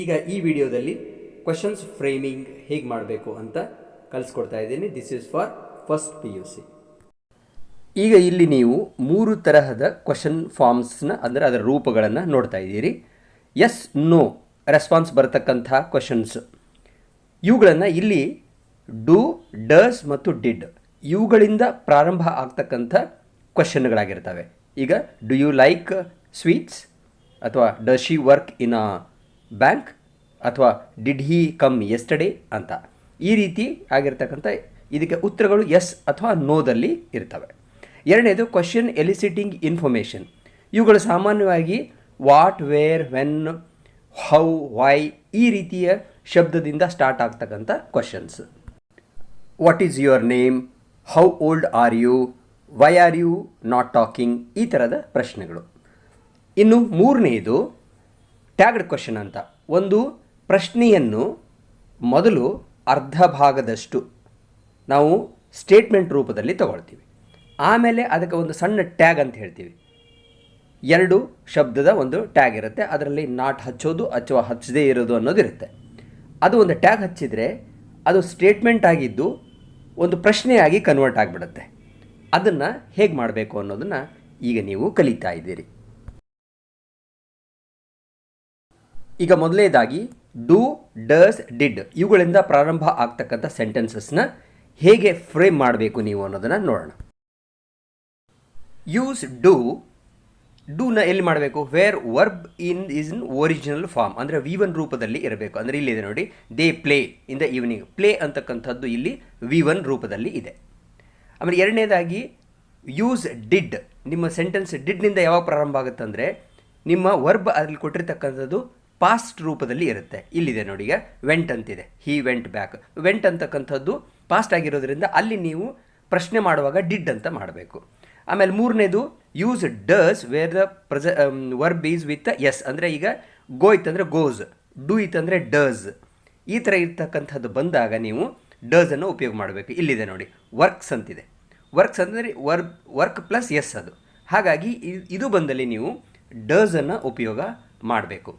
ಈಗ ಈ ವಿಡಿಯೋದಲ್ಲಿ ಕ್ವಶನ್ಸ್ ಫ್ರೇಮಿಂಗ್ ಹೇಗೆ ಮಾಡಬೇಕು ಅಂತ ಕಲಿಸ್ಕೊಡ್ತಾ ಇದ್ದೀನಿ. This is for first PUC. ಈಗ ಇಲ್ಲಿ ನೀವು 3 ತರಹದ ಕ್ವಶನ್ ಫಾರ್ಮ್ಸ್ನ ಅಂದರೆ ಅದರ ರೂಪಗಳನ್ನು ನೋಡ್ತಾ ಇದ್ದೀರಿ. ಎಸ್ ನೋ ರೆಸ್ಪಾನ್ಸ್ ಬರತಕ್ಕಂಥ ಕ್ವಶನ್ಸ್, ಇವುಗಳನ್ನು ಇಲ್ಲಿ ಡೂ, ಡಸ್ ಮತ್ತು ಡಿಡ್ ಇವುಗಳಿಂದ ಪ್ರಾರಂಭ ಆಗ್ತಕ್ಕಂಥ ಕ್ವಶನ್ಗಳಾಗಿರ್ತವೆ. ಈಗ ಡು ಯು ಲೈಕ್ ಸ್ವೀಟ್ಸ್, ಅಥವಾ does she work in a bank, ಅಥವಾ ಡಿಡ್ ಹಿ ಕಮ್ ಯೆಸ್ಟರ್ಡೇ ಅಂತ ಈ ರೀತಿ ಆಗಿರ್ತಕ್ಕಂಥ ಇದಕ್ಕೆ ಉತ್ತರಗಳು ಎಸ್ ಅಥವಾ ನೋದಲ್ಲಿ ಇರ್ತವೆ. ಎರಡನೇದು ಕ್ವಶನ್ ಎಲಿಸಿಟಿಂಗ್ ಇನ್ಫಾರ್ಮೇಷನ್. ಇವುಗಳು ಸಾಮಾನ್ಯವಾಗಿ what, where, when, how, why ಈ ರೀತಿಯ ಶಬ್ದದಿಂದ ಸ್ಟಾರ್ಟ್ ಆಗ್ತಕ್ಕಂಥ questions. What is your name, how old are you, why are you not talking ಈ ಥರದ ಪ್ರಶ್ನೆಗಳು. ಇನ್ನು ಮೂರನೆಯದು ಟ್ಯಾಗ್ಡ್ ಕ್ವಶನ್ ಅಂತ. ಒಂದು ಪ್ರಶ್ನೆಯನ್ನು ಮೊದಲು ಅರ್ಧ ಭಾಗದಷ್ಟು ನಾವು ಸ್ಟೇಟ್ಮೆಂಟ್ ರೂಪದಲ್ಲಿ ತಗೊಳ್ತೀವಿ, ಆಮೇಲೆ ಅದಕ್ಕೆ ಒಂದು ಸಣ್ಣ ಟ್ಯಾಗ್ ಅಂತ ಹೇಳ್ತೀವಿ. 2 ಶಬ್ದದ ಒಂದು ಟ್ಯಾಗ್ ಇರುತ್ತೆ, ಅದರಲ್ಲಿ ನಾಟ್ ಹಚ್ಚೋದು ಅಥವಾ ಹಚ್ಚದೇ ಇರೋದು ಅನ್ನೋದಿರುತ್ತೆ. ಅದು ಒಂದು ಟ್ಯಾಗ್ ಹಚ್ಚಿದರೆ ಅದು ಸ್ಟೇಟ್ಮೆಂಟ್ ಆಗಿದ್ದು ಒಂದು ಪ್ರಶ್ನೆಯಾಗಿ ಕನ್ವರ್ಟ್ ಆಗಿಬಿಡುತ್ತೆ. ಅದನ್ನು ಹೇಗೆ ಮಾಡಬೇಕು ಅನ್ನೋದನ್ನು ಈಗ ನೀವು ಕಲಿತಾ ಇದ್ದೀರಿ. ಈಗ ಮೊದಲನೇದಾಗಿ ಡೂ, ಡಸ್, ಡಿಡ್ ಇವುಗಳಿಂದ ಪ್ರಾರಂಭ ಆಗ್ತಕ್ಕಂಥ ಸೆಂಟೆನ್ಸಸ್ನ ಹೇಗೆ ಫ್ರೇಮ್ ಮಾಡಬೇಕು ನೀವು ಅನ್ನೋದನ್ನು ನೋಡೋಣ. Use do. ಡೂನ ಎಲ್ಲಿ ಮಾಡಬೇಕು? Where verb in original form, ಅಂದರೆ V1 ರೂಪದಲ್ಲಿ ಇರಬೇಕು. ಅಂದರೆ ಇಲ್ಲಿದೆ ನೋಡಿ, they play in the evening. Play ಅಂತಕ್ಕಂಥದ್ದು ಇಲ್ಲಿ V1 ರೂಪದಲ್ಲಿ ಇದೆ. ಆಮೇಲೆ ಎರಡನೇದಾಗಿ ಯೂಸ್ ಡಿಡ್. ನಿಮ್ಮ ಸೆಂಟೆನ್ಸ್ ಡಿಡ್ನಿಂದ ಯಾವಾಗ ಪ್ರಾರಂಭ ಆಗುತ್ತಂದರೆ ನಿಮ್ಮ ವರ್ಬ್ ಅಲ್ಲಿ ಕೊಟ್ಟಿರ್ತಕ್ಕಂಥದ್ದು ಪಾಸ್ಟ್ ರೂಪದಲ್ಲಿ ಇರುತ್ತೆ. ಇಲ್ಲಿದೆ ನೋಡಿ, ಈಗ ವೆಂಟ್ ಅಂತಿದೆ, ಹಿ ವೆಂಟ್ ಬ್ಯಾಕ್. ವೆಂಟ್ ಅಂತಕ್ಕಂಥದ್ದು ಪಾಸ್ಟ್ ಆಗಿರೋದ್ರಿಂದ ಅಲ್ಲಿ ನೀವು ಪ್ರಶ್ನೆ ಮಾಡುವಾಗ ಡಿಡ್ ಅಂತ ಮಾಡಬೇಕು. ಆಮೇಲೆ ಮೂರನೇದು use does where the verb is with S. ಅಂದರೆ ಈಗ ಗೋ ಇತ್ತಂದರೆ ಗೋಸ್, ಡೂ ಇತ್ತಂದರೆ ಡಸ್, ಈ ಥರ ಇರ್ತಕ್ಕಂಥದ್ದು ಬಂದಾಗ ನೀವು ಡಸನ್ನು ಉಪಯೋಗ ಮಾಡಬೇಕು. ಇಲ್ಲಿದೆ ನೋಡಿ, ವರ್ಕ್ಸ್ ಅಂತಿದೆ. ವರ್ಕ್ಸ್ ಅಂದರೆ ವರ್ಕ್ ಪ್ಲಸ್ ಎಸ್ ಅದು. ಹಾಗಾಗಿ ಇದು ಬಂದಲ್ಲಿ ನೀವು ಡಸನ್ನು ಉಪಯೋಗ ಮಾಡಬೇಕು.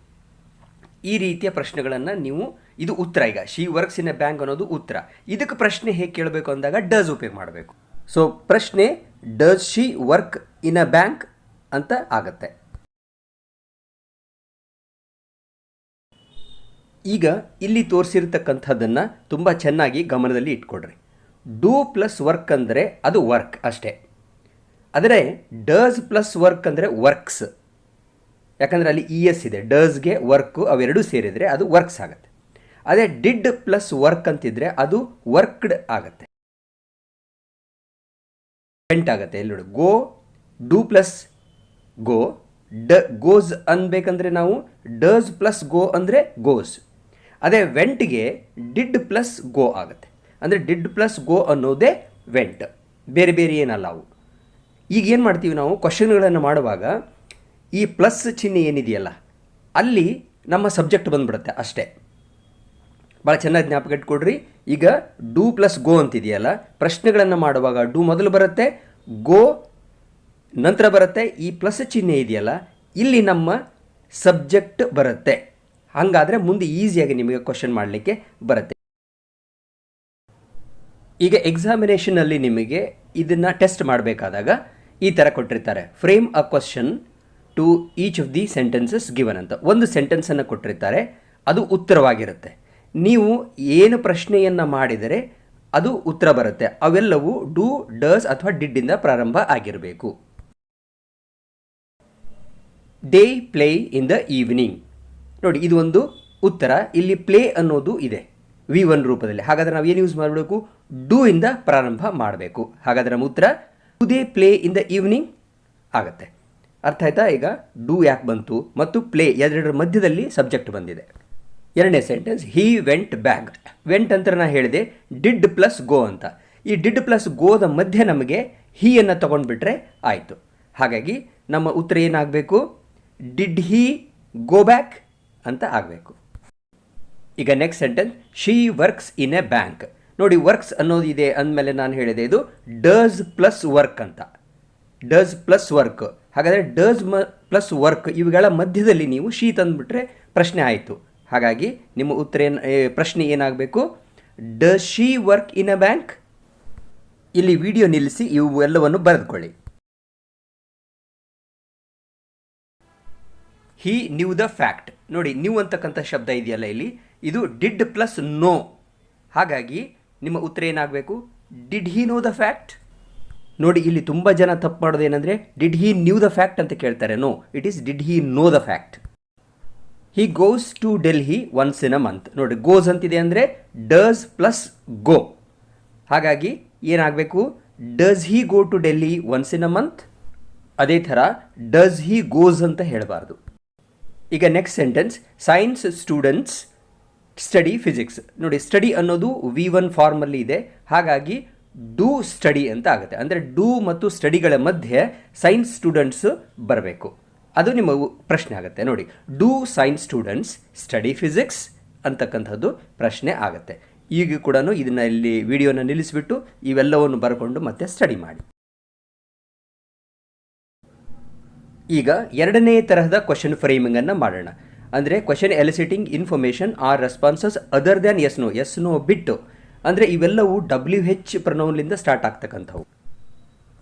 ಈ ರೀತಿಯ ಪ್ರಶ್ನೆಗಳನ್ನು ನೀವು, ಇದು ಉತ್ತರ. ಈಗ she works in a bank ಅನ್ನೋದು ಉತ್ತರ. ಇದಕ್ಕೆ ಪ್ರಶ್ನೆ ಹೇಗೆ ಕೇಳಬೇಕು ಅಂದಾಗ ಡಸ್ ಉಪಯೋಗ ಮಾಡಬೇಕು. ಸೊ ಪ್ರಶ್ನೆ does she work in a bank ಅಂತ ಆಗತ್ತೆ. ಈಗ ಇಲ್ಲಿ ತೋರಿಸಿರ್ತಕ್ಕಂಥದ್ದನ್ನು ತುಂಬ ಚೆನ್ನಾಗಿ ಗಮನದಲ್ಲಿ ಇಟ್ಕೊಡ್ರಿ. ಡೂ ಪ್ಲಸ್ ವರ್ಕ್ ಅಂದರೆ ಅದು ವರ್ಕ್ ಅಷ್ಟೇ. ಆದರೆ ಡಸ್ ಪ್ಲಸ್ ವರ್ಕ್ ಅಂದರೆ ವರ್ಕ್ಸ್. ಯಾಕಂದರೆ ಅಲ್ಲಿ ES ಇದೆ, ಡಸ್ಗೆ ವರ್ಕು ಅವೆರಡೂ ಸೇರಿದರೆ ಅದು ವರ್ಕ್ಸ್ ಆಗುತ್ತೆ. ಅದೇ ಡಿಡ್ ಪ್ಲಸ್ ವರ್ಕ್ ಅಂತಿದ್ರೆ ಅದು ವರ್ಕ್ಡ್ ಆಗುತ್ತೆ, ವೆಂಟ್ ಆಗುತ್ತೆ. ಎಲ್ಲಿ ನೋಡಿ, ಗೋ, ಡೂ ಪ್ಲಸ್ ಗೋ, ಗೋಸ್ ಅನ್ಬೇಕಂದ್ರೆ ನಾವು ಡಸ್ ಪ್ಲಸ್ ಗೋ ಅಂದರೆ ಗೋಸ್. ಅದೇ ವೆಂಟ್ಗೆ ಡಿಡ್ ಪ್ಲಸ್ ಗೋ ಆಗುತ್ತೆ. ಅಂದರೆ ಡಿಡ್ ಪ್ಲಸ್ ಗೋ ಅನ್ನೋದೇ ವೆಂಟ್, ಬೇರೆ ಬೇರೆ ಏನಲ್ಲ ಅವು. ಈಗ ಏನು ಮಾಡ್ತೀವಿ ನಾವು ಕ್ವಶನ್ಗಳನ್ನು ಮಾಡುವಾಗ ಈ ಪ್ಲಸ್ ಚಿಹ್ನೆ ಏನಿದೆಯಲ್ಲ ಅಲ್ಲಿ ನಮ್ಮ ಸಬ್ಜೆಕ್ಟ್ ಬಂದುಬಿಡುತ್ತೆ ಅಷ್ಟೇ. ಭಾಳ ಚೆನ್ನಾಗಿ ಜ್ಞಾಪಕ ಇಟ್ಕೊಡ್ರಿ. ಈಗ ಡೂ ಪ್ಲಸ್ ಗೋ ಅಂತಿದೆಯಲ್ಲ, ಪ್ರಶ್ನೆಗಳನ್ನು ಮಾಡುವಾಗ ಡೂ ಮೊದಲು ಬರುತ್ತೆ, ಗೋ ನಂತರ ಬರುತ್ತೆ. ಈ ಪ್ಲಸ್ ಚಿಹ್ನೆ ಇದೆಯಲ್ಲ ಇಲ್ಲಿ ನಮ್ಮ ಸಬ್ಜೆಕ್ಟ್ ಬರುತ್ತೆ. ಹಾಗಾದರೆ ಮುಂದೆ ಈಸಿಯಾಗಿ ನಿಮಗೆ ಕ್ವಶನ್ ಮಾಡಲಿಕ್ಕೆ ಬರುತ್ತೆ. ಈಗ ಎಕ್ಸಾಮಿನೇಷನಲ್ಲಿ ನಿಮಗೆ ಇದನ್ನು ಟೆಸ್ಟ್ ಮಾಡಬೇಕಾದಾಗ ಈ ಥರ ಕೊಟ್ಟಿರ್ತಾರೆ, frame a question to each of the sentences given ಅಂತ. ಒಂದು ಸೆಂಟೆನ್ಸನ್ನು ಕೊಟ್ಟಿರ್ತಾರೆ, ಅದು ಉತ್ತರವಾಗಿರುತ್ತೆ. ನೀವು ಏನು ಪ್ರಶ್ನೆಯನ್ನು ಮಾಡಿದರೆ ಅದು ಉತ್ತರ ಬರುತ್ತೆ. ಅವೆಲ್ಲವೂ ಡೂ, ಡಸ್ ಅಥವಾ ಡಿಡ್ಡಿಂದ ಪ್ರಾರಂಭ ಆಗಿರಬೇಕು. They play in the evening. ನೋಡಿ, ಇದು ಒಂದು ಉತ್ತರ. ಇಲ್ಲಿ ಪ್ಲೇ ಅನ್ನೋದು ಇದೆ V1 ರೂಪದಲ್ಲಿ. ಹಾಗಾದರೆ ನಾವು ಏನು ಯೂಸ್ ಮಾಡಬೇಕು? ಡೂ ಇಂದ ಪ್ರಾರಂಭ ಮಾಡಬೇಕು. ಹಾಗಾದರೆ ನಮ್ಮ ಉತ್ತರ do they play in the evening ಆಗುತ್ತೆ. ಅರ್ಥ ಆಯ್ತಾ? ಈಗ ಡೂ ಯಾಕೆ ಬಂತು ಮತ್ತು ಪ್ಲೇ ಎರಡರ ಮಧ್ಯದಲ್ಲಿ ಸಬ್ಜೆಕ್ಟ್ ಬಂದಿದೆ. ಎರಡನೇ sentence, he went back. Vent ಅಂತ ನಾನು ಹೇಳಿದೆ ಡಿಡ್ ಪ್ಲಸ್ ಗೋ ಅಂತ. ಈ ಡಿಡ್ ಪ್ಲಸ್ ಗೋದ ಮಧ್ಯೆ ನಮಗೆ ಹೀಯನ್ನು ತಗೊಂಡ್ಬಿಟ್ರೆ ಆಯಿತು. ಹಾಗಾಗಿ ನಮ್ಮ ಉತ್ತರ ಏನಾಗಬೇಕು? ಡಿಡ್ ಹಿ ಗೋ ಬ್ಯಾಕ್ ಅಂತ ಆಗಬೇಕು. ಈಗ next sentence, she works in a bank. ನೋಡಿ, ವರ್ಕ್ಸ್ ಅನ್ನೋದು ಇದೆ ಅಂದಮೇಲೆ ನಾನು ಹೇಳಿದೆ ಇದು ಡಸ್ ಪ್ಲಸ್ ವರ್ಕ್ ಅಂತ. Does plus work. ಹಾಗಾದರೆ ಡಸ್ ಪ್ಲಸ್ ವರ್ಕ್ ಇವುಗಳ ಮಧ್ಯದಲ್ಲಿ ನೀವು ಶಿ ತಂದುಬಿಟ್ರೆ ಪ್ರಶ್ನೆ ಆಯಿತು. ಹಾಗಾಗಿ ನಿಮ್ಮ ಉತ್ತರ ಪ್ರಶ್ನೆ ಏನಾಗಬೇಕು, does she work in a bank? ಇಲ್ಲಿ ವಿಡಿಯೋ ನಿಲ್ಲಿಸಿ ಇವು ಎಲ್ಲವನ್ನು ಬರೆದುಕೊಳ್ಳಿ. He knew the fact. ನೋಡಿ, ನ್ಯೂ ಅಂತಕ್ಕಂಥ ಶಬ್ದ ಇದೆಯಲ್ಲ ಇಲ್ಲಿ, ಇದು ಡಿಡ್ ಪ್ಲಸ್ ನೋ. ಹಾಗಾಗಿ ನಿಮ್ಮ ಉತ್ತರ ಏನಾಗಬೇಕು, did he know the fact? ನೋಡಿ, ಇಲ್ಲಿ ತುಂಬ ಜನ ತಪ್ಪು ಮಾಡೋದು ಏನಂದರೆ did he knew the fact ಅಂತ ಕೇಳ್ತಾರೆ. No, it is did he know the fact. He goes to Delhi once in a month. ನೋಡಿ, ಗೋಸ್ ಅಂತಿದೆ ಅಂದರೆ ಡಸ್ ಪ್ಲಸ್ ಗೋ. ಹಾಗಾಗಿ ಏನಾಗಬೇಕು, does he go to Delhi once in a month? ಅದೇ ಥರ does he goes ಅಂತ ಹೇಳಬಾರ್ದು. ಈಗ next sentence, science students study physics. ನೋಡಿ, ಸ್ಟಡಿ ಅನ್ನೋದು V1 ಫಾರ್ಮಲ್ಲಿ ಇದೆ, ಹಾಗಾಗಿ ಡೂ ಸ್ಟಡಿ ಅಂತ ಆಗುತ್ತೆ. ಅಂದರೆ ಡೂ ಮತ್ತು ಸ್ಟಡಿಗಳ ಮಧ್ಯೆ ಸೈನ್ಸ್ ಸ್ಟೂಡೆಂಟ್ಸ್ ಬರಬೇಕು. ಅದು ನಿಮ್ಮ ಪ್ರಶ್ನೆ ಆಗುತ್ತೆ. ನೋಡಿ, do science students study physics ಅಂತಕ್ಕಂಥದ್ದು ಪ್ರಶ್ನೆ ಆಗುತ್ತೆ. ಈಗ ಕೂಡ ಇದನ್ನು ಇಲ್ಲಿ ವಿಡಿಯೋನ ನಿಲ್ಲಿಸಿಬಿಟ್ಟು ಇವೆಲ್ಲವನ್ನು ಬರೆಕೊಂಡು ಮತ್ತೆ ಸ್ಟಡಿ ಮಾಡಿ. ಈಗ ಎರಡನೇ ತರಹದ ಕ್ವಶನ್ ಫ್ರೇಮಿಂಗನ್ನು ಮಾಡೋಣ. ಅಂದರೆ question eliciting information or responses other than yes no. Yes no ಬಿಟ್ಟು. ಅಂದರೆ ಇವೆಲ್ಲವೂ WH ಪ್ರೊನೌನ್ಲಿಂದ ಸ್ಟಾರ್ಟ್ ಆಗ್ತಕ್ಕಂಥವು.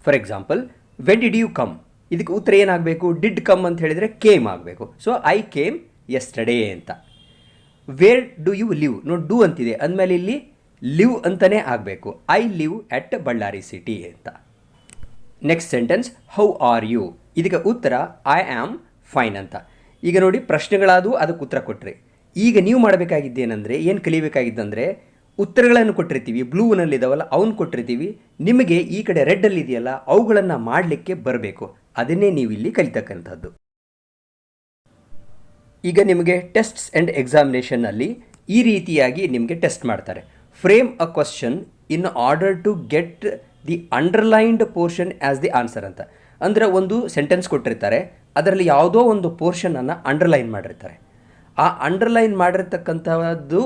For example, when did you come? ಇದಕ್ಕೆ ಉತ್ತರ ಏನಾಗಬೇಕು, ಡಿಡ್ ಕಮ್ ಅಂತ ಹೇಳಿದರೆ ಕೇಮ್ ಆಗಬೇಕು. ಸೊ ಐ ಕೇಮ್ ಯೆಸ್ಟರ್ಡೇ ಅಂತ. Where do you live? ನೋಡಿ, ಡೂ ಅಂತಿದೆ ಅಂದಮೇಲೆ ಇಲ್ಲಿ ಲಿವ್ ಅಂತಲೇ ಆಗಬೇಕು. I live at Ballari city ಅಂತ. Next sentence, how are you? ಇದಕ್ಕೆ ಉತ್ತರ ಐ ಆಮ್ ಫೈನ್ ಅಂತ. ಈಗ ನೋಡಿ, ಪ್ರಶ್ನೆಗಳಾದವು, ಅದಕ್ಕೆ ಉತ್ತರ ಕೊಟ್ಟರೆ. ಈಗ ನೀವು ಮಾಡಬೇಕಾಗಿದ್ದೇನೆಂದರೆ, ಏನು ಕಲಿಬೇಕಾಗಿದ್ದಂದರೆ, ಉತ್ತರಗಳನ್ನು ಕೊಟ್ಟಿರ್ತೀವಿ, ಬ್ಲೂನಲ್ಲಿದ್ದಾವಲ್ಲ ಅವನ್ನ ಕೊಟ್ಟಿರ್ತೀವಿ, ನಿಮಗೆ ಈ ಕಡೆ ರೆಡ್ಡಲ್ಲಿ ಇದೆಯಲ್ಲ ಅವುಗಳನ್ನು ಮಾಡಲಿಕ್ಕೆ ಬರಬೇಕು. ಅದನ್ನೇ ನೀವು ಇಲ್ಲಿ ಕಲಿತಕ್ಕಂಥದ್ದು. ಈಗ ನಿಮಗೆ ಟೆಸ್ಟ್ಸ್ ಆ್ಯಂಡ್ ಎಕ್ಸಾಮಿನೇಷನ್ನಲ್ಲಿ ಈ ರೀತಿಯಾಗಿ ನಿಮಗೆ ಟೆಸ್ಟ್ ಮಾಡ್ತಾರೆ. Frame a question in order to get the underlined portion as the answer ಅಂತ. ಅಂದರೆ ಒಂದು ಸೆಂಟೆನ್ಸ್ ಕೊಟ್ಟಿರ್ತಾರೆ, ಅದರಲ್ಲಿ ಯಾವುದೋ ಒಂದು ಪೋರ್ಷನನ್ನು ಅಂಡರ್ಲೈನ್ ಮಾಡಿರ್ತಾರೆ. ಆ ಅಂಡರ್ಲೈನ್ ಮಾಡಿರ್ತಕ್ಕಂಥದ್ದು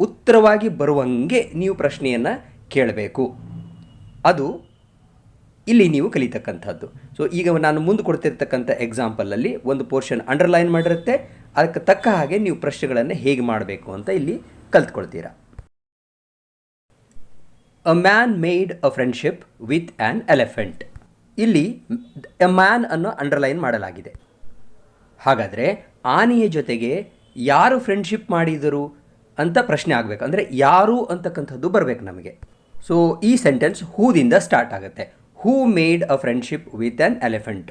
ಉತ್ತರವಾಗಿ ಬರುವಂಗೆ ನೀವು ಪ್ರಶ್ನೆಯನ್ನು ಕೇಳಬೇಕು. ಅದು ಇಲ್ಲಿ ನೀವು ಕಲಿತಕ್ಕಂಥದ್ದು. ಸೊ ಈಗ ನಾನು ಮುಂದೆ ಕೊಡ್ತಿರ್ತಕ್ಕಂಥ ಎಕ್ಸಾಂಪಲಲ್ಲಿ ಒಂದು ಪೋರ್ಷನ್ ಅಂಡರ್ಲೈನ್ ಮಾಡಿರುತ್ತೆ, ಅದಕ್ಕೆ ತಕ್ಕ ಹಾಗೆ ನೀವು ಪ್ರಶ್ನೆಗಳನ್ನು ಹೇಗೆ ಮಾಡಬೇಕು ಅಂತ ಇಲ್ಲಿ ಕಲ್ತ್ಕೊಳ್ತೀರಾ. A man made a friendship with an elephant. ಇಲ್ಲಿ ಎ ಮ್ಯಾನ್ ಅನ್ನು ಅಂಡರ್ಲೈನ್ ಮಾಡಲಾಗಿದೆ. ಹಾಗಾದರೆ ಆನೆಯ ಜೊತೆಗೆ ಯಾರು ಫ್ರೆಂಡ್ಶಿಪ್ ಮಾಡಿದರು ಅಂತ ಪ್ರಶ್ನೆ ಆಗಬೇಕು. ಅಂದರೆ ಯಾರು ಅಂತಕ್ಕಂಥದ್ದು ಬರಬೇಕು ನಮಗೆ. ಸೊ ಈ ಸೆಂಟೆನ್ಸ್ ಹೂದಿಂದ ಸ್ಟಾರ್ಟ್ ಆಗುತ್ತೆ. Who made a friendship with an elephant.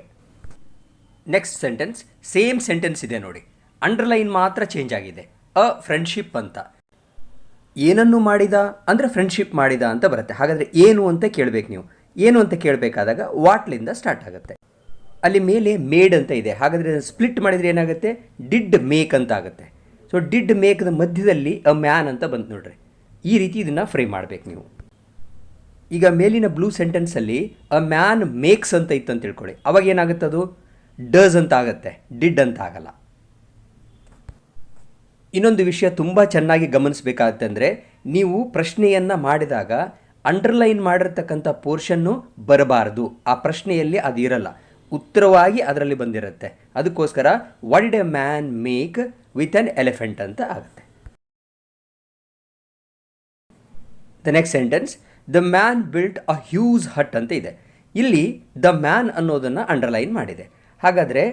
Next sentence same sentence ಇದೆ ನೋಡಿ, ಅಂಡರ್ಲೈನ್ ಮಾತ್ರ ಚೇಂಜ್ ಆಗಿದೆ. ಅ ಫ್ರೆಂಡ್ಶಿಪ್ ಅಂತ. ಏನನ್ನು ಮಾಡಿದ ಅಂದರೆ ಫ್ರೆಂಡ್ಶಿಪ್ ಮಾಡಿದ ಅಂತ ಬರುತ್ತೆ. ಹಾಗಾದರೆ ಏನು ಅಂತ ಕೇಳಬೇಕು ನೀವು. ಏನು ಅಂತ ಕೇಳಬೇಕಾದಾಗ ವಾಟ್ಲಿಂದ ಸ್ಟಾರ್ಟ್ ಆಗುತ್ತೆ. ಅಲ್ಲಿ ಮೇಲೆ ಮೇಡ್ ಅಂತ ಇದೆ, ಹಾಗಾದರೆ ಸ್ಪ್ಲಿಟ್ ಮಾಡಿದರೆ ಏನಾಗುತ್ತೆ, ಡಿಡ್ ಮೇಕ್ ಅಂತ ಆಗುತ್ತೆ. ಸೊ ಡಿಡ್ ಮೇಕ್ದ ಮಧ್ಯದಲ್ಲಿ ಅ ಮ್ಯಾನ್ ಅಂತ ಬಂತು ನೋಡ್ರಿ. ಈ ರೀತಿ ಇದನ್ನು ಫ್ರೇಮ್ ಮಾಡಬೇಕು ನೀವು. ಈಗ ಮೇಲಿನ ಬ್ಲೂ ಸೆಂಟೆನ್ಸಲ್ಲಿ ಅ ಮ್ಯಾನ್ ಮೇಕ್ಸ್ ಅಂತ ಇತ್ತು ಅಂತ ತಿಳ್ಕೊಳ್ಳಿ. ಅವಾಗ ಏನಾಗುತ್ತೆ, ಅದು ಡಸ್ ಅಂತ ಆಗುತ್ತೆ, ಡಿಡ್ ಅಂತ ಆಗಲ್ಲ. ಇನ್ನೊಂದು ವಿಷಯ ತುಂಬ ಚೆನ್ನಾಗಿ ಗಮನಿಸಬೇಕಾಗುತ್ತೆ ಅಂದರೆ, ನೀವು ಪ್ರಶ್ನೆಯನ್ನು ಮಾಡಿದಾಗ ಅಂಡರ್ಲೈನ್ ಮಾಡಿರ್ತಕ್ಕಂಥ ಪೋರ್ಷನ್ನು ಬರಬಾರ್ದು. ಆ ಪ್ರಶ್ನೆಯಲ್ಲಿ ಅದು ಇರಲ್ಲ, ಉತ್ತರವಾಗಿ ಅದರಲ್ಲಿ ಬಂದಿರುತ್ತೆ. ಅದಕ್ಕೋಸ್ಕರ what did a man make with an elephant ಅಂತ ಆಗುತ್ತೆ. The next sentence, the man built a huge hut ಅಂತ ಇದೆ. ಇಲ್ಲಿ ದ ಮ್ಯಾನ್ ಅನ್ನೋದನ್ನು ಅಂಡರ್ಲೈನ್ ಮಾಡಿದೆ. ಹಾಗಾದರೆ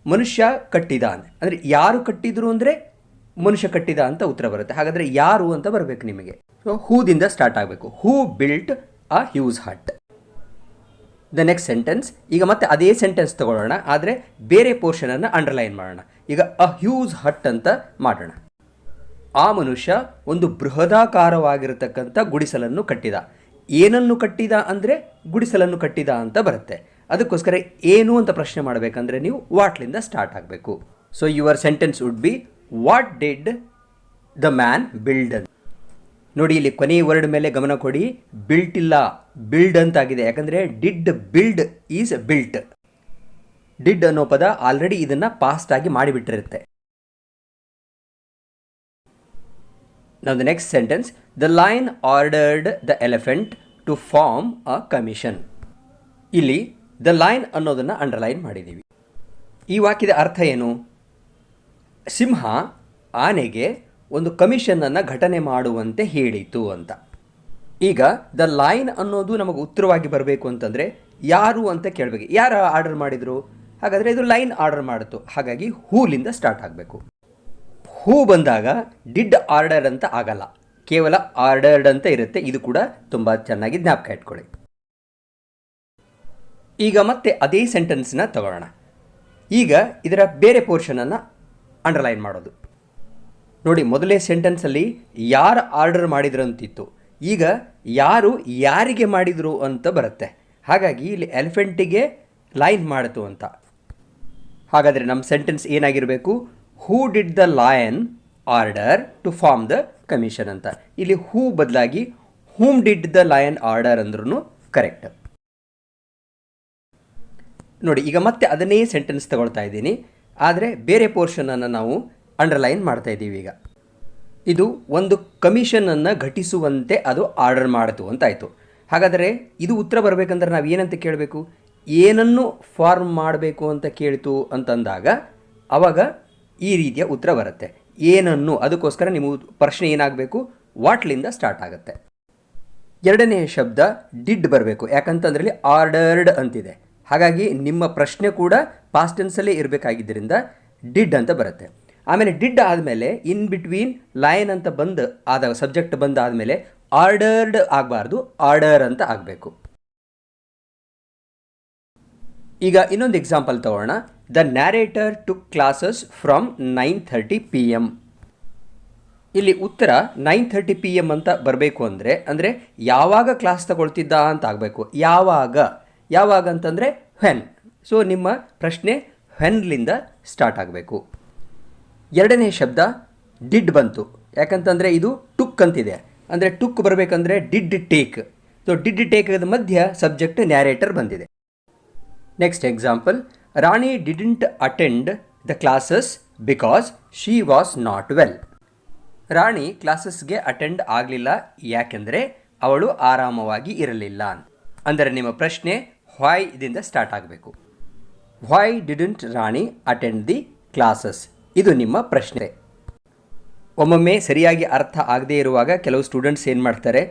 ಮನುಷ್ಯ ಕಟ್ಟಿದ ಅಂದರೆ ಯಾರು ಕಟ್ಟಿದ್ರು ಅಂದರೆ ಮನುಷ್ಯ ಕಟ್ಟಿದ ಅಂತ ಉತ್ತರ ಬರುತ್ತೆ. ಹಾಗಾದರೆ ಯಾರು ಅಂತ ಬರಬೇಕು ನಿಮಗೆ. ಸೊ ಹೂದಿಂದ ಸ್ಟಾರ್ಟ್ ಆಗಬೇಕು. Who built a huge hut. The next sentence, ಈಗ ಮತ್ತೆ ಅದೇ ಸೆಂಟೆನ್ಸ್ ತಗೊಳ್ಳೋಣ, ಆದರೆ ಬೇರೆ ಪೋರ್ಷನನ್ನು ಅಂಡರ್ಲೈನ್ ಮಾಡೋಣ. ಈಗ ಅ ಹ್ಯೂಜ್ ಹಟ್ ಅಂತ ಮಾಡೋಣ. ಆ ಮನುಷ್ಯ ಒಂದು ಬೃಹದಾಕಾರವಾಗಿರತಕ್ಕಂಥ ಗುಡಿಸಲನ್ನು ಕಟ್ಟಿದ. ಏನನ್ನು ಕಟ್ಟಿದ ಅಂದರೆ ಗುಡಿಸಲನ್ನು ಕಟ್ಟಿದ ಅಂತ ಬರುತ್ತೆ. ಅದಕ್ಕೋಸ್ಕರ ಏನು ಅಂತ ಪ್ರಶ್ನೆ ಮಾಡಬೇಕಂದ್ರೆ ನೀವು ವಾಟ್ಲಿಂದ ಸ್ಟಾರ್ಟ್ ಆಗಬೇಕು. So your sentence would be what did the man build. ನೋಡಿ, ಇಲ್ಲಿ ಕೊನೆಯ ವರ್ಡ್ ಮೇಲೆ ಗಮನ ಕೊಡಿ. ಬಿಲ್ಟ್ ಇಲ್ಲ, ಬಿಲ್ಡ್ ಅಂತಾಗಿದೆ. ಯಾಕಂದರೆ did build is built. Did ಅನ್ನೋ ಪದ ಆಲ್ರೆಡಿ ಇದನ್ನು ಪಾಸ್ಟ್ ಆಗಿ ಮಾಡಿಬಿಟ್ಟಿರುತ್ತೆ. Now the next sentence, the lion ordered the elephant to form a commission. ಇಲ್ಲಿ the lion ಅನ್ನೋದನ್ನು ಅಂಡರ್ಲೈನ್ ಮಾಡಿದ್ದೀವಿ. ಈ ವಾಕ್ಯದ ಅರ್ಥ ಏನು? ಸಿಂಹ ಆನೆಗೆ ಒಂದು ಕಮಿಷನನ್ನು ಘಟನೆ ಮಾಡುವಂತೆ ಹೇಳಿತು ಅಂತ. ಈಗ ದ ಲೈನ್ ಅನ್ನೋದು ನಮಗೆ ಉತ್ತರವಾಗಿ ಬರಬೇಕು ಅಂತಂದರೆ ಯಾರು ಅಂತ ಕೇಳಬೇಕು. ಯಾರು ಆರ್ಡರ್ ಮಾಡಿದರು? ಹಾಗಾದರೆ ಇದು ಲೈನ್ ಆರ್ಡರ್ ಮಾಡಿತು, ಹಾಗಾಗಿ ಹೂಲಿಂದ ಸ್ಟಾರ್ಟ್ ಆಗಬೇಕು. ಹೂ ಬಂದಾಗ ಡಿಡ್ ಆರ್ಡರ್ ಅಂತ ಆಗಲ್ಲ, ಕೇವಲ ಆರ್ಡರ್ಡ್ ಅಂತ ಇರುತ್ತೆ. ಇದು ಕೂಡ ತುಂಬ ಚೆನ್ನಾಗಿ ಜ್ಞಾಪಕ ಇಟ್ಕೊಳ್ಳಿ. ಈಗ ಮತ್ತೆ ಅದೇ ಸೆಂಟೆನ್ಸ್ನ ತಗೊಳ್ಳೋಣ. ಈಗ ಇದರ ಬೇರೆ ಪೋರ್ಷನನ್ನು ಅಂಡರ್ಲೈನ್ ಮಾಡೋದು ನೋಡಿ. ಮೊದಲೇ ಸೆಂಟೆನ್ಸಲ್ಲಿ ಯಾರು ಆರ್ಡರ್ ಮಾಡಿದ್ರು ಅಂತಿತ್ತು, ಈಗ ಯಾರು ಯಾರಿಗೆ ಮಾಡಿದರು ಅಂತ ಬರುತ್ತೆ. ಹಾಗಾಗಿ ಇಲ್ಲಿ ಎಲಿಫೆಂಟಿಗೆ ಲೈನ್ ಮಾಡಿತು ಅಂತ. ಹಾಗಾದರೆ ನಮ್ಮ ಸೆಂಟೆನ್ಸ್ ಏನಾಗಿರಬೇಕು? Who did the lion order to form the commission ಅಂತ. ಇಲ್ಲಿ ಹೂ ಬದಲಾಗಿ whom did the lion order ಅಂದ್ರೂ ಕರೆಕ್ಟ್ ನೋಡಿ. ಈಗ ಮತ್ತೆ ಅದನ್ನೇ ಸೆಂಟೆನ್ಸ್ ತಗೊಳ್ತಾ ಇದ್ದೀನಿ, ಆದರೆ ಬೇರೆ ಪೋರ್ಷನನ್ನು ನಾವು ಅಂಡರ್ಲೈನ್ ಮಾಡ್ತಾ ಇದ್ದೀವಿ. ಈಗ ಇದು ಒಂದು ಕಮಿಷನನ್ನು ಘಟಿಸುವಂತೆ ಅದು ಆರ್ಡರ್ ಮಾಡಿತು ಅಂತಾಯಿತು. ಹಾಗಾದರೆ ಇದು ಉತ್ತರ ಬರಬೇಕಂದ್ರೆ ನಾವು ಏನಂತ ಕೇಳಬೇಕು? ಏನನ್ನು ಫಾರ್ಮ್ ಮಾಡಬೇಕು ಅಂತ ಕೇಳಿತು ಅಂತಂದಾಗ ಆವಾಗ ಈ ರೀತಿಯ ಉತ್ತರ ಬರುತ್ತೆ. ಏನನ್ನು, ಅದಕ್ಕೋಸ್ಕರ ನಿಮ್ಮ ಪ್ರಶ್ನೆ ಏನಾಗಬೇಕು? ವಾಟ್ಲಿಂದ ಸ್ಟಾರ್ಟ್ ಆಗುತ್ತೆ. ಎರಡನೇ ಶಬ್ದ ಡಿಡ್ ಬರಬೇಕು, ಯಾಕಂತಂದ್ರಲ್ಲಿ ಆರ್ಡರ್ಡ್ ಅಂತಿದೆ. ಹಾಗಾಗಿ ನಿಮ್ಮ ಪ್ರಶ್ನೆ ಕೂಡ ಪಾಸ್ಟ್ ಟೆನ್ಸಲ್ಲೇ ಇರಬೇಕಾಗಿದ್ದರಿಂದ ಡಿಡ್ ಅಂತ ಬರುತ್ತೆ. ಆಮೇಲೆ ಡಿಡ್ ಆದಮೇಲೆ ಇನ್ ಬಿಟ್ವೀನ್ ಲೈನ್ ಅಂತ ಆದಾಗ ಸಬ್ಜೆಕ್ಟ್ ಬಂದಾದಮೇಲೆ ಆರ್ಡರ್ಡ್ ಆಗಬಾರ್ದು, ಆರ್ಡರ್ ಅಂತ ಆಗಬೇಕು. ಈಗ ಇನ್ನೊಂದು ಎಕ್ಸಾಂಪಲ್ ತಗೋಣ. The narrator took classes from 9:30 PM. ಇಲ್ಲಿ ಉತ್ತರ 9:30 PM ಅಂತ ಬರಬೇಕು ಅಂದರೆ ಯಾವಾಗ ಕ್ಲಾಸ್ ತಗೊಳ್ತಿದ್ದ ಅಂತ ಆಗಬೇಕು. ಯಾವಾಗ ಅಂತಂದರೆ ವೆನ್. ಸೊ ನಿಮ್ಮ ಪ್ರಶ್ನೆ ವೆನ್ಲಿಂದ ಸ್ಟಾರ್ಟ್ ಆಗಬೇಕು. ಎರಡನೇ ಶಬ್ದ ಡಿಡ್ ಬಂತು, ಯಾಕಂತಂದರೆ ಇದು ಟುಕ್ ಅಂತಿದೆ. ಅಂದರೆ ಟುಕ್ ಬರಬೇಕಂದ್ರೆ ಡಿಡ್ ಟೇಕ್. ಸೊ ಡಿಡ್ ಟೇಕದ ಮಧ್ಯ ಸಬ್ಜೆಕ್ಟ್ ನ್ಯಾರೇಟರ್ ಬಂದಿದೆ. Next example, Rani didn't attend the classes because she was not well. Rani ಕ್ಲಾಸಸ್ಗೆ ಅಟೆಂಡ್ ಆಗಲಿಲ್ಲ, ಯಾಕೆಂದರೆ ಅವಳು ಆರಾಮವಾಗಿ ಇರಲಿಲ್ಲ. ಅಂದರೆ ನಿಮ್ಮ ಪ್ರಶ್ನೆ ವೈ ಇದರಿಂದ ಸ್ಟಾರ್ಟ್ ಆಗಬೇಕು. Why didn't Rani attend the classes, ಇದು ನಿಮ್ಮ ಪ್ರಶ್ನೆ. ಒಮ್ಮೊಮ್ಮೆ ಸರಿಯಾಗಿ ಅರ್ಥ ಆಗದೇ ಇರುವಾಗ ಕೆಲವು ಸ್ಟೂಡೆಂಟ್ಸ್ ಏನು ಮಾಡ್ತಾರೆ,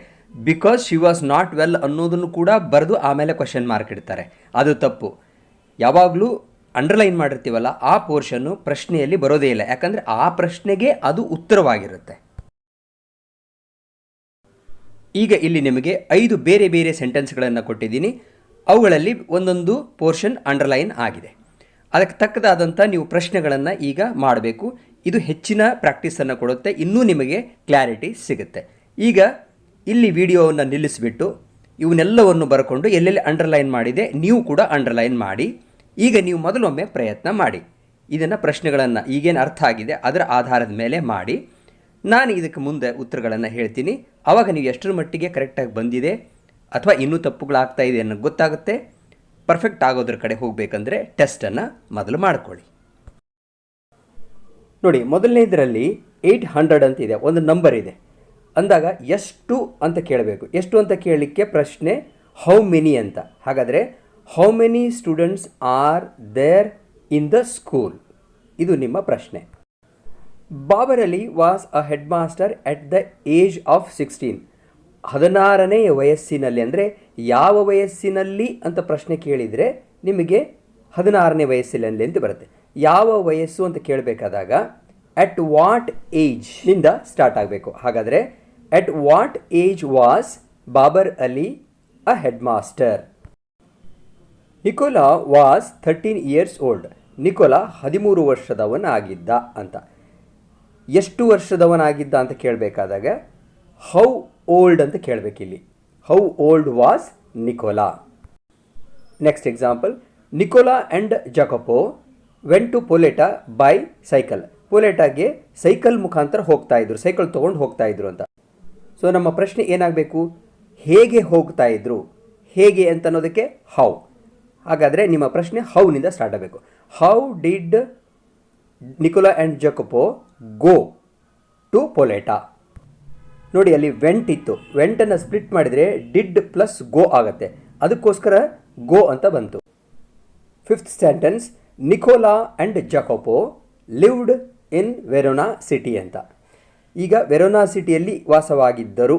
because she was not well ಅನ್ನೋದನ್ನು ಕೂಡ ಬರೆದು ಆಮೇಲೆ ಕ್ವಶನ್ ಮಾರ್ಕ್ ಇಡ್ತಾರೆ. ಅದು ತಪ್ಪು. ಯಾವಾಗಲೂ ಅಂಡರ್ಲೈನ್ ಮಾಡಿರ್ತೀವಲ್ಲ ಆ ಪೋರ್ಷನ್ನು ಪ್ರಶ್ನೆಯಲ್ಲಿ ಬರೋದೇ ಇಲ್ಲ, ಯಾಕಂದರೆ ಆ ಪ್ರಶ್ನೆಗೆ ಅದು ಉತ್ತರವಾಗಿರುತ್ತೆ. ಈಗ ಇಲ್ಲಿ ನಿಮಗೆ 5 ಬೇರೆ ಬೇರೆ ಸೆಂಟೆನ್ಸ್ಗಳನ್ನು ಕೊಟ್ಟಿದ್ದೀನಿ. ಅವುಗಳಲ್ಲಿ ಒಂದೊಂದು ಪೋರ್ಷನ್ ಅಂಡರ್ಲೈನ್ ಆಗಿದೆ. ಅದಕ್ಕೆ ತಕ್ಕದಾದಂಥ ನೀವು ಪ್ರಶ್ನೆಗಳನ್ನು ಈಗ ಮಾಡಬೇಕು. ಇದು ಹೆಚ್ಚಿನ ಪ್ರಾಕ್ಟೀಸನ್ನು ಕೊಡುತ್ತೆ, ಇನ್ನೂ ನಿಮಗೆ ಕ್ಲಾರಿಟಿ ಸಿಗುತ್ತೆ. ಈಗ ಇಲ್ಲಿ ವಿಡಿಯೋವನ್ನು ನಿಲ್ಲಿಸಿಬಿಟ್ಟು ಇವನ್ನೆಲ್ಲವನ್ನು ಬರ್ಕೊಂಡು ಎಲ್ಲೆಲ್ಲಿ ಅಂಡರ್ಲೈನ್ ಮಾಡಿದೆ ನೀವು ಕೂಡ ಅಂಡರ್ಲೈನ್ ಮಾಡಿ. ಈಗ ನೀವು ಮೊದಲೊಮ್ಮೆ ಪ್ರಯತ್ನ ಮಾಡಿ. ಇದನ್ನು ಪ್ರಶ್ನೆಗಳನ್ನು ಈಗೇನು ಅರ್ಥ ಆಗಿದೆ ಅದರ ಆಧಾರದ ಮೇಲೆ ಮಾಡಿ. ನಾನು ಇದಕ್ಕೆ ಮುಂದೆ ಉತ್ತರಗಳನ್ನು ಹೇಳ್ತೀನಿ. ಆವಾಗ ನೀವು ಎಷ್ಟರ ಮಟ್ಟಿಗೆ ಕರೆಕ್ಟಾಗಿ ಬಂದಿದೆ ಅಥವಾ ಇನ್ನೂ ತಪ್ಪುಗಳಾಗ್ತಾ ಇದೆ ಅನ್ನೋ ಗೊತ್ತಾಗುತ್ತೆ. ಪರ್ಫೆಕ್ಟ್ ಆಗೋದ್ರ ಕಡೆ ಹೋಗಬೇಕಂದ್ರೆ ಟೆಸ್ಟನ್ನು ಮೊದಲು ಮಾಡಿಕೊಳ್ಳಿ. ನೋಡಿ, ಮೊದಲನೇದರಲ್ಲಿ 800 ಅಂತಿದೆ, ಒಂದು ನಂಬರ್ ಇದೆ ಅಂದಾಗ ಎಷ್ಟು ಅಂತ ಕೇಳಬೇಕು. ಎಷ್ಟು ಅಂತ ಕೇಳಲಿಕ್ಕೆ ಪ್ರಶ್ನೆ ಹೌ ಮೆನಿ ಅಂತ. ಹಾಗಾದರೆ how many students are there in the school, ಇದು ನಿಮ್ಮ ಪ್ರಶ್ನೆ. Babar Ali was a head master at the age of 16. 16ನೇ ವಯಸ್ಸಿನಲ್ಲಿ, ಅಂದರೆ ಯಾವ ವಯಸ್ಸಿನಲ್ಲಿ ಅಂತ ಪ್ರಶ್ನೆ ಕೇಳಿದರೆ ನಿಮಗೆ 16ನೇ ವಯಸ್ಸಿನಲ್ಲಿ ಅಂತ ಬರುತ್ತೆ. ಯಾವ ವಯಸ್ಸು ಅಂತ ಕೇಳಬೇಕಾದಾಗ ಅಟ್ ವಾಟ್ ಏಜ್ ನಿಂದ ಸ್ಟಾರ್ಟ್ ಆಗಬೇಕು. ಹಾಗಾದರೆ at what age was Babar Ali a head master. Nicola was 13 years old. Nicola 13 ವರ್ಷದವನಾಗಿದ್ದ ಅಂತ. ಎಷ್ಟು ವರ್ಷದವನಾಗಿದ್ದ ಅಂತ ಕೇಳಬೇಕಾದಾಗ ಹೌ ಓಲ್ಡ್ ಅಂತ ಕೇಳಬೇಕಿಲ್ಲಿ. How old was Nicola. Next example, Nicola and Jacopo went to Poletta by cycle. ಪೊಲೆಟಾಗೆ ಸೈಕಲ್ ಮುಖಾಂತರ ಹೋಗ್ತಾ ಇದ್ರು, ಸೈಕಲ್ ತೊಗೊಂಡು ಹೋಗ್ತಾ ಇದ್ರು ಅಂತ. ಸೊ ನಮ್ಮ ಪ್ರಶ್ನೆ ಏನಾಗಬೇಕು, ಹೇಗೆ ಹೋಗ್ತಾ ಇದ್ರು, ಹೇಗೆ ಅಂತ ಅನ್ನೋದಕ್ಕೆ ಹೌ. ಹಾಗಾದರೆ ನಿಮ್ಮ ಪ್ರಶ್ನೆ ಹೌನಿಂದ ಸ್ಟಾರ್ಟ್ ಆಗಬೇಕು. How did Nicola and Jacopo go to Poletta. ನೋಡಿ, ಅಲ್ಲಿ ವೆಂಟ್ ಇತ್ತು, ವೆಂಟನ್ನು ಸ್ಪ್ಲಿಟ್ ಮಾಡಿದರೆ ಡಿಡ್ ಪ್ಲಸ್ ಗೋ ಆಗುತ್ತೆ, ಅದಕ್ಕೋಸ್ಕರ ಗೋ ಅಂತ ಬಂತು. Fifth sentence, Nicola and Jacopo lived in Verona city ಅಂತ. ಈಗ ವೆರೋನಾ ಸಿಟಿಯಲ್ಲಿ ವಾಸವಾಗಿದ್ದರು.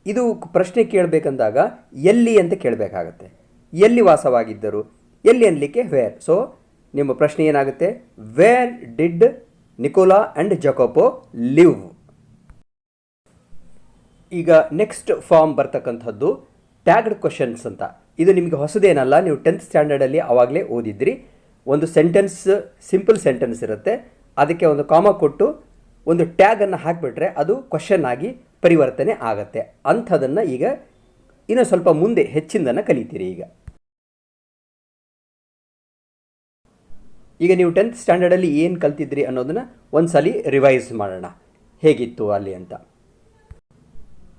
ಇದು ಪ್ರಶ್ನೆ ಕೇಳಬೇಕಂದಾಗ ಎಲ್ಲಿ ಅಂತ ಕೇಳಬೇಕಾಗತ್ತೆ. ಎಲ್ಲಿ ವಾಸವಾಗಿದ್ದರು, ಎಲ್ಲಿ ಅನ್ನಲಿಕ್ಕೆ ವೇರ್. ಸೊ ನಿಮ್ಮ ಪ್ರಶ್ನೆ ಏನಾಗುತ್ತೆ, where did Nicola and Jacopo live. ಈಗ ನೆಕ್ಸ್ಟ್ ಫಾರ್ಮ್ ಬರ್ತಕ್ಕಂಥದ್ದು ಟ್ಯಾಗ್ಡ್ ಕ್ವಶನ್ಸ್ ಅಂತ. ಇದು ನಿಮಗೆ ಹೊಸದೇನಲ್ಲ, ನೀವು 10th ಸ್ಟ್ಯಾಂಡರ್ಡಲ್ಲಿ ಆವಾಗಲೇ ಓದಿದ್ರಿ. ಒಂದು ಸೆಂಟೆನ್ಸ್, ಸಿಂಪಲ್ ಸೆಂಟೆನ್ಸ್ ಇರುತ್ತೆ, ಅದಕ್ಕೆ ಒಂದು ಕಾಮ ಕೊಟ್ಟು ಒಂದು ಟ್ಯಾಗನ್ನು ಹಾಕಿಬಿಟ್ರೆ ಅದು ಕ್ವಶನ್ ಆಗಿ ಪರಿವರ್ತನೆ ಆಗತ್ತೆ. ಅಂಥದನ್ನು ಈಗ ಇನ್ನೂ ಸ್ವಲ್ಪ ಮುಂದೆ ಹೆಚ್ಚಿನದನ್ನು ಕಲಿತೀರಿ. ಈಗ ನೀವು 10th ಸ್ಟ್ಯಾಂಡರ್ಡಲ್ಲಿ ಏನು ಕಲ್ತಿದ್ರಿ ಅನ್ನೋದನ್ನು ಒಂದು ಸಲ ರಿವೈಸ್ ಮಾಡೋಣ, ಹೇಗಿತ್ತು ಅಲ್ಲಿ ಅಂತ.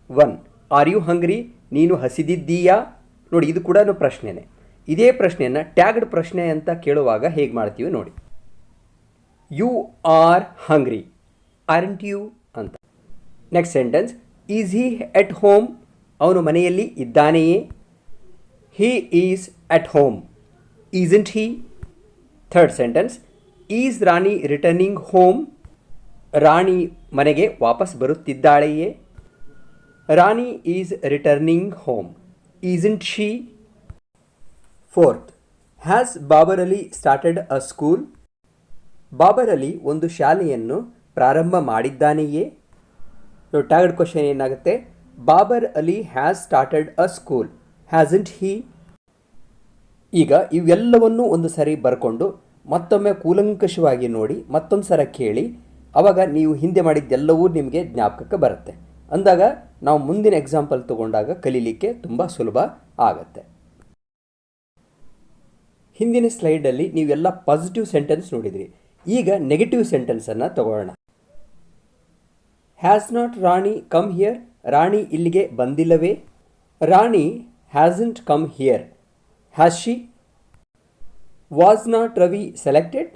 1. ಆರ್ ಯು ಹಂಗ್ರಿ? ನೀನು ಹಸಿದಿದ್ದೀಯಾ? ನೋಡಿ, ಇದು ಕೂಡ ಪ್ರಶ್ನೆನೇ. ಇದೇ ಪ್ರಶ್ನೆಯನ್ನು ಟ್ಯಾಗ್ಡ್ ಪ್ರಶ್ನೆ ಅಂತ ಕೇಳುವಾಗ ಹೇಗೆ ಮಾಡ್ತೀವಿ ನೋಡಿ. You are hungry, aren't you ಅಂತ. Next sentence, is he at home? ಅವನು ಮನೆಯಲ್ಲಿ ಇದ್ದಾನೆಯೇ? He is at home, isn't he? Third sentence, is Rani returning home? Rani ಮನೆಗೆ ವಾಪಸ್ ಬರುತ್ತಿದ್ದಾಳೆಯೇ? Rani is returning home, isn't she? Fourth, has Babar Ali started a school? Babar Ali ಒಂದು ಶಾಲೆಯನ್ನು ಪ್ರಾರಂಭ ಮಾಡಿದ್ದಾನೆಯೇ? ಸೊ ಟ್ಯಾಗ್ಡ್ ಕ್ವಶನ್ ಏನಾಗುತ್ತೆ, Babar Ali has started a school, hasn't he? ಈಗ ಇವೆಲ್ಲವನ್ನೂ ಒಂದು ಸರಿ ಬರ್ಕೊಂಡು ಮತ್ತೊಮ್ಮೆ ಕೂಲಂಕಷವಾಗಿ ನೋಡಿ, ಮತ್ತೊಂದು ಸಲ ಕೇಳಿ, ಆವಾಗ ನೀವು ಹಿಂದೆ ಮಾಡಿದ್ದೆಲ್ಲವೂ ನಿಮಗೆ ಜ್ಞಾಪಕಕ್ಕೆ ಬರುತ್ತೆ. ಅಂದಾಗ ನಾವು ಮುಂದಿನ ಎಕ್ಸಾಂಪಲ್ ತಗೊಂಡಾಗ ಕಲೀಲಿಕ್ಕೆ ತುಂಬ ಸುಲಭ ಆಗತ್ತೆ. ಹಿಂದಿನ ಸ್ಲೈಡಲ್ಲಿ ನೀವೆಲ್ಲ ಪಾಸಿಟಿವ್ ಸೆಂಟೆನ್ಸ್ ನೋಡಿದ್ರಿ. ಈಗ ನೆಗೆಟಿವ್ ಸೆಂಟೆನ್ಸನ್ನು ತಗೊಳ್ಳೋಣ. Has not Rani come here? Rani ಇಲ್ಲಿಗೆ ಬಂದಿಲ್ಲವೇ? Rani hasn't come here, has she? Was not Ravi selected?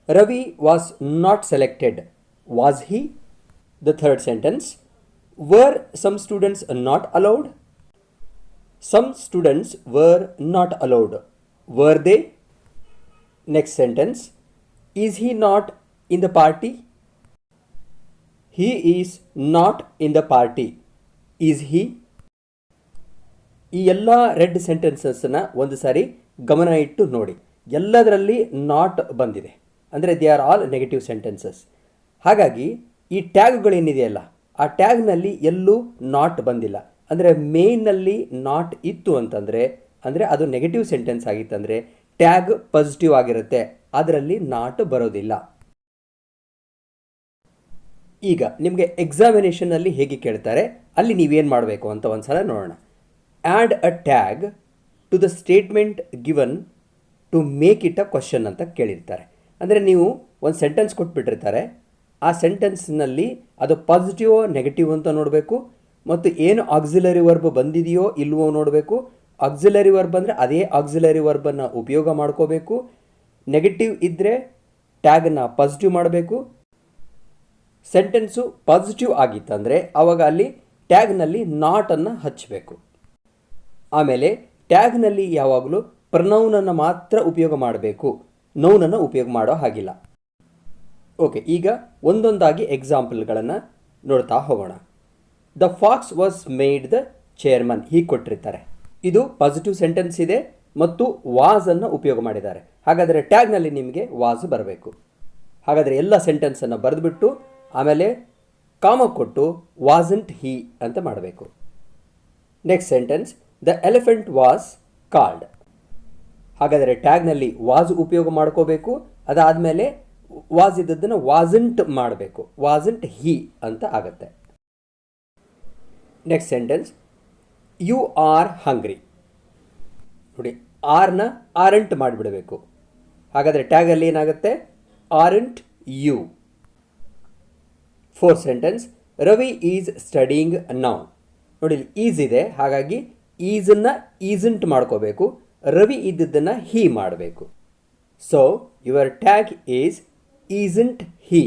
Ravi was not selected, was he? The third sentence, were some students not allowed? Some students were not allowed, were they? Next sentence, is he not in the party? He is not in the party, is he? ಈ ಎಲ್ಲ red ಸೆಂಟೆನ್ಸಸ್ನ ಒಂದು ಸಾರಿ ಗಮನ ಇಟ್ಟು ನೋಡಿ. ಎಲ್ಲದರಲ್ಲಿ not ಬಂದಿದೆ, ಅಂದರೆ they are all negative sentences. ಹಾಗಾಗಿ ಈ ಟ್ಯಾಗ್ಗಳೇನಿದೆಯಲ್ಲ, ಆ ಟ್ಯಾಗ್ನಲ್ಲಿ ಎಲ್ಲೂ ನಾಟ್ ಬಂದಿಲ್ಲ. ಅಂದರೆ ಮೇಯ್ನಲ್ಲಿ ನಾಟ್ ಇತ್ತು ಅಂತಂದರೆ ಅದು ನೆಗೆಟಿವ್ ಸೆಂಟೆನ್ಸ್ ಆಗಿತ್ತಂದರೆ ಟ್ಯಾಗ್ ಪಾಸಿಟಿವ್ ಆಗಿರುತ್ತೆ, ಅದರಲ್ಲಿ ನಾಟ್ ಬರೋದಿಲ್ಲ. ಈಗ ನಿಮಗೆ ಎಕ್ಸಾಮಿನೇಷನಲ್ಲಿ ಹೇಗೆ ಕೇಳ್ತಾರೆ, ಅಲ್ಲಿ ನೀವೇನು ಮಾಡಬೇಕು ಅಂತ ಒಂದು ಸಲ ನೋಡೋಣ. Add a tag to the statement given to make it a question ಅಂತ ಕೇಳಿರ್ತಾರೆ. ಅಂದರೆ ನೀವು ಒಂದು ಸೆಂಟೆನ್ಸ್ ಕೊಟ್ಬಿಟ್ಟಿರ್ತಾರೆ, ಆ ಸೆಂಟೆನ್ಸ್ನಲ್ಲಿ ಅದು ಪಾಸಿಟಿವೋ ನೆಗೆಟಿವ್ ಅಂತ ನೋಡಬೇಕು, ಮತ್ತು ಏನು ಆಕ್ಸಿಲರಿ ವರ್ಬ್ ಬಂದಿದೆಯೋ ಇಲ್ವೋ ನೋಡಬೇಕು. ಆಕ್ಸಿಲರಿ ವರ್ಬ್ ಅಂದರೆ ಅದೇ ಆಕ್ಸಿಲರಿ ವರ್ಬನ್ನು ಉಪಯೋಗ ಮಾಡ್ಕೋಬೇಕು. ನೆಗೆಟಿವ್ ಇದ್ದರೆ ಟ್ಯಾಗನ್ನು ಪಾಸಿಟಿವ್ ಮಾಡಬೇಕು. ಸೆಂಟೆನ್ಸು ಪಾಸಿಟಿವ್ ಆಗಿತ್ತಂದರೆ ಆವಾಗ ಅಲ್ಲಿ ಟ್ಯಾಗ್ನಲ್ಲಿ ನಾಟನ್ನು ಹಚ್ಚಬೇಕು. ಆಮೇಲೆ ಟ್ಯಾಗ್ನಲ್ಲಿ ಯಾವಾಗಲೂ ಪ್ರನೌನನ್ನು ಮಾತ್ರ ಉಪಯೋಗ ಮಾಡಬೇಕು, ನೌನನ್ನು ಉಪಯೋಗ ಮಾಡೋ ಹಾಗಿಲ್ಲ. ಓಕೆ, ಈಗ ಒಂದೊಂದಾಗಿ ಎಕ್ಸಾಂಪಲ್ಗಳನ್ನು ನೋಡ್ತಾ ಹೋಗೋಣ. The fox was made the chairman, ಹೀಗೆ ಕೊಟ್ಟಿರ್ತಾರೆ. ಇದು ಪಾಸಿಟಿವ್ ಸೆಂಟೆನ್ಸ್ ಇದೆ ಮತ್ತು ವಾಸನ್ನು ಉಪಯೋಗ ಮಾಡಿದ್ದಾರೆ. ಹಾಗಾದರೆ ಟ್ಯಾಗ್ನಲ್ಲಿ ನಿಮಗೆ ವಾಸ್ ಬರಬೇಕು. ಹಾಗಾದರೆ ಎಲ್ಲ ಸೆಂಟೆನ್ಸನ್ನು ಬರೆದುಬಿಟ್ಟು ಆಮೇಲೆ ಕಾಮ ಕೊಟ್ಟು ವಾಸಂಟ್ ಹಿ ಅಂತ ಮಾಡಬೇಕು. Next sentence, the elephant was called. ಹಾಗಾದರೆ ಟ್ಯಾಗ್ನಲ್ಲಿ ವಾಸ್ ಉಪಯೋಗ ಮಾಡ್ಕೋಬೇಕು. ಅದಾದಮೇಲೆ ವಾಸ್ ಇದ್ದದ್ದನ್ನು ವಾಸಂಟ್ ಮಾಡಬೇಕು, ವಾಸಂಟ್ ಹಿ ಅಂತ ಆಗತ್ತೆ. Next sentence, you are hungry. ನೋಡಿ, ಆರ್ನ ಆರೆಂಟ್ ಮಾಡಿಬಿಡಬೇಕು. ಹಾಗಾದರೆ ಟ್ಯಾಗಲ್ಲಿ ಏನಾಗುತ್ತೆ, aren't you. Fourth sentence, Ravi is studying now. ನೋಡಿ, ಈಸ್ ಇದೆ, ಹಾಗಾಗಿ ಈಸನ್ನು ಈಸಂಟ್ ಮಾಡ್ಕೋಬೇಕು. ರವಿ ಇದ್ದದ್ದನ್ನು ಹಿ ಮಾಡಬೇಕು. So your tag is isn't he.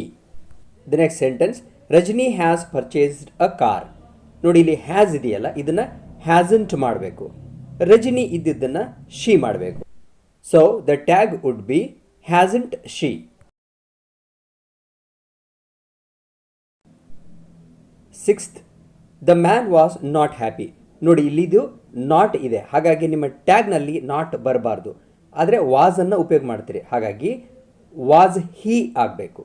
The next sentence, Rajani has purchased a car. ನೋಡಿ, ಇಲ್ಲಿ ಹ್ಯಾಸ್ ಇದೆಯಲ್ಲ, ಇದನ್ನು ಹ್ಯಾಸಂಟ್ ಮಾಡಬೇಕು. ರಜನಿ ಇದ್ದಿದ್ದನ್ನು ಶಿ ಮಾಡಬೇಕು. So the tag would be hasn't she. Sixth, the man was not happy. ನೋಡಿ ಇಲ್ಲಿದು ನಾಟ್ ಇದೆ, ಹಾಗಾಗಿ ನಿಮ್ಮ ಟ್ಯಾಗ್ನಲ್ಲಿ ನಾಟ್ ಬರಬಾರ್ದು, ಆದರೆ ವಾಸನ್ನು ಉಪಯೋಗ ಮಾಡ್ತೀರಿ, ಹಾಗಾಗಿ ವಾಸ್ ಹೀ ಆಗಬೇಕು.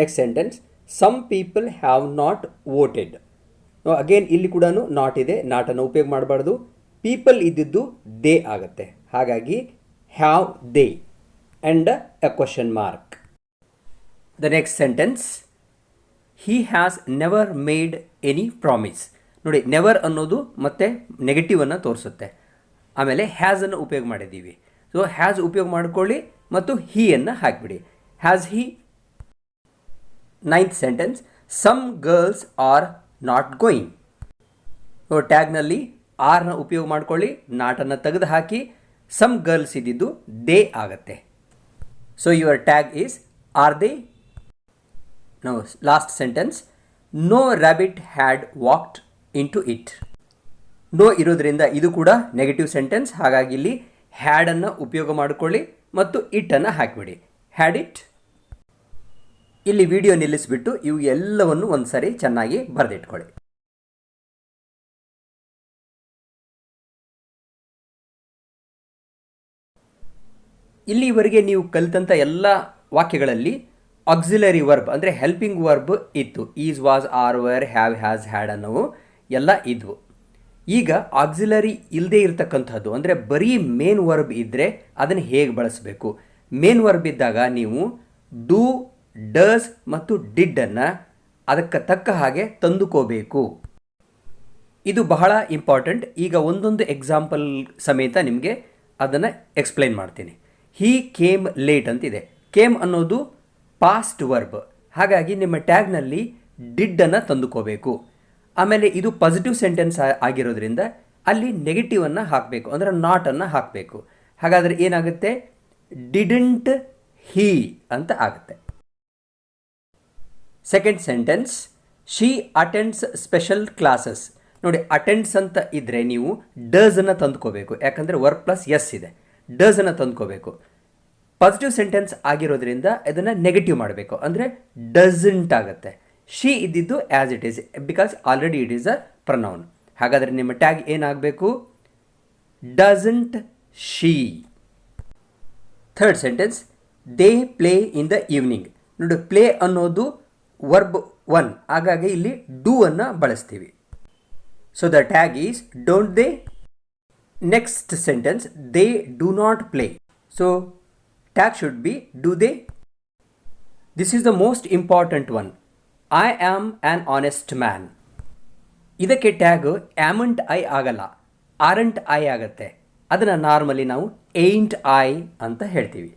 Next sentence, some people have not voted. Again ಇಲ್ಲಿ ಕೂಡ ನಾಟ್ ಇದೆ, ನಾಟನ್ನು ಉಪಯೋಗ ಮಾಡಬಾರ್ದು. ಪೀಪಲ್ ಇದ್ದಿದ್ದು ದೇ ಆಗುತ್ತೆ, ಹಾಗಾಗಿ have they and A question mark. The next sentence, he has never made any promise. ನೋಡಿ ನೆವರ್ ಅನ್ನೋದು ಮತ್ತೆ ನೆಗೆಟಿವನ್ನು ತೋರಿಸುತ್ತೆ. ಆಮೇಲೆ ಹ್ಯಾಸನ್ನು ಉಪಯೋಗ ಮಾಡಿದ್ದೀವಿ, ಸೊ ಹ್ಯಾಸ್ ಉಪಯೋಗ ಮಾಡ್ಕೊಳ್ಳಿ ಮತ್ತು ಹೀಯನ್ನು ಹಾಕಿಬಿಡಿ, has he. Ninth sentence, some girls are not going. ಟ್ಯಾಗ್ನಲ್ಲಿ ಆರ್ನ ಉಪಯೋಗ ಮಾಡ್ಕೊಳ್ಳಿ, ನಾಟನ್ನು ತೆಗೆದು ಹಾಕಿ, ಸಮ್ ಗರ್ಲ್ಸ್ ಇದ್ದಿದ್ದು ದೇ ಆಗತ್ತೆ. So your tag is are they. No last sentence, no rabbit had walked into it. No ಇರೋದ್ರಿಂದ ಇದು ಕೂಡ ನೆಗೆಟಿವ್ ಸೆಂಟೆನ್ಸ್, ಹಾಗಾಗಿ ಇಲ್ಲಿ ಹ್ಯಾಡನ್ನು ಉಪಯೋಗ ಮಾಡಿಕೊಳ್ಳಿ ಮತ್ತು ಇಟ್ಟನ್ನು ಹಾಕಿಬಿಡಿ, ಹ್ಯಾಡ್ ಇಟ್. ಇಲ್ಲಿ ವಿಡಿಯೋ ನಿಲ್ಲಿಸಿಬಿಟ್ಟು ಇವು ಎಲ್ಲವನ್ನು ಒಂದು ಸಾರಿ ಚೆನ್ನಾಗಿ ಬರೆದಿಟ್ಕೊಳ್ಳಿ. ಇಲ್ಲಿವರೆಗೆ ನೀವು ಕಲಿತಂಥ ಎಲ್ಲ ವಾಕ್ಯಗಳಲ್ಲಿ ಆಕ್ಸಿಲರಿ ವರ್ಬ್ ಅಂದರೆ ಹೆಲ್ಪಿಂಗ್ ವರ್ಬ್ ಇತ್ತು. Is, was, are, were, have, has, had ಅನ್ನೋವು ಎಲ್ಲ ಇದ್ವು. ಈಗ ಆಕ್ಸಿಲರಿ ಇಲ್ಲದೇ ಇರತಕ್ಕಂಥದ್ದು ಅಂದರೆ ಬರೀ ಮೇನ್ ವರ್ಬ್ ಇದ್ದರೆ ಅದನ್ನು ಹೇಗೆ ಬಳಸಬೇಕು? ಮೇನ್ ವರ್ಬ್ ಇದ್ದಾಗ ನೀವು ಡೂ, ಡಸ್ ಮತ್ತು ಡಿಡ್ಡನ್ನು ಅದಕ್ಕೆ ತಕ್ಕ ಹಾಗೆ ತಂದುಕೋಬೇಕು. ಇದು ಬಹಳ ಇಂಪಾರ್ಟೆಂಟ್. ಈಗ ಒಂದೊಂದು ಎಕ್ಸಾಂಪಲ್ ಸಮೇತ ನಿಮಗೆ ಅದನ್ನು ಎಕ್ಸ್ಪ್ಲೈನ್ ಮಾಡ್ತೀನಿ. ಹೀ ಕೇಮ್ ಲೇಟ್ ಅಂತಿದೆ. ಕೇಮ್ ಅನ್ನೋದು ಪಾಸ್ಟ್ ವರ್ಬ್, ಹಾಗಾಗಿ ನಿಮ್ಮ ಟ್ಯಾಗ್ನಲ್ಲಿ ಡಿಡ್ಡನ್ನು ತಂದುಕೋಬೇಕು. ಆಮೇಲೆ ಇದು ಪಾಸಿಟಿವ್ ಸೆಂಟೆನ್ಸ್ ಆಗಿರೋದ್ರಿಂದ ಅಲ್ಲಿ ನೆಗೆಟಿವನ್ನು ಹಾಕಬೇಕು, ಅಂದರೆ ನಾಟನ್ನು ಹಾಕಬೇಕು. ಹಾಗಾದರೆ ಏನಾಗುತ್ತೆ? ಡಿಡಂಟ್ ಹೀ ಅಂತ ಆಗುತ್ತೆ. Second sentence, she attends special classes. ನೋಡಿ ಅಟೆಂಡ್ಸ್ ಅಂತ ಇದ್ದರೆ ನೀವು ಡಸನ್ನು ತಂದುಕೋಬೇಕು, ಯಾಕಂದರೆ ವರ್ಕ್ ಪ್ಲಸ್ ಎಸ್ ಇದೆ, ಡಸನ್ನು ತಂದುಕೋಬೇಕು. ಪಾಸಿಟಿವ್ ಸೆಂಟೆನ್ಸ್ ಆಗಿರೋದ್ರಿಂದ ಇದನ್ನು ನೆಗೆಟಿವ್ ಮಾಡಬೇಕು, ಅಂದರೆ ಡಸಂಟ್ ಆಗುತ್ತೆ. ಶಿ ಇದ್ದಿದ್ದು as it is, because already it is a pronoun. ಹಾಗಾದರೆ ನಿಮ್ಮ ಟ್ಯಾಗ್ ಏನಾಗಬೇಕು? Doesn't she. Third sentence, they play in the evening. ನೋಡಿ ಪ್ಲೇ ಅನ್ನೋದು ವರ್ಬ್ ಒನ್, ಹಾಗಾಗಿ ಇಲ್ಲಿ ಡೂ ಅನ್ನು ಬಳಸ್ತೀವಿ. So the tag is don't they. Next sentence, they do not play. So tag should be do they. This is the most important one. I am an honest man. ಇದಕ್ಕೆ tag ಆ್ಯಮಂಟ್ I ಆಗಲ್ಲ, aren't I ಆಗುತ್ತೆ. ಅದನ್ನು normally ನಾವು ain't I ಅಂತ ಹೇಳ್ತೀವಿ.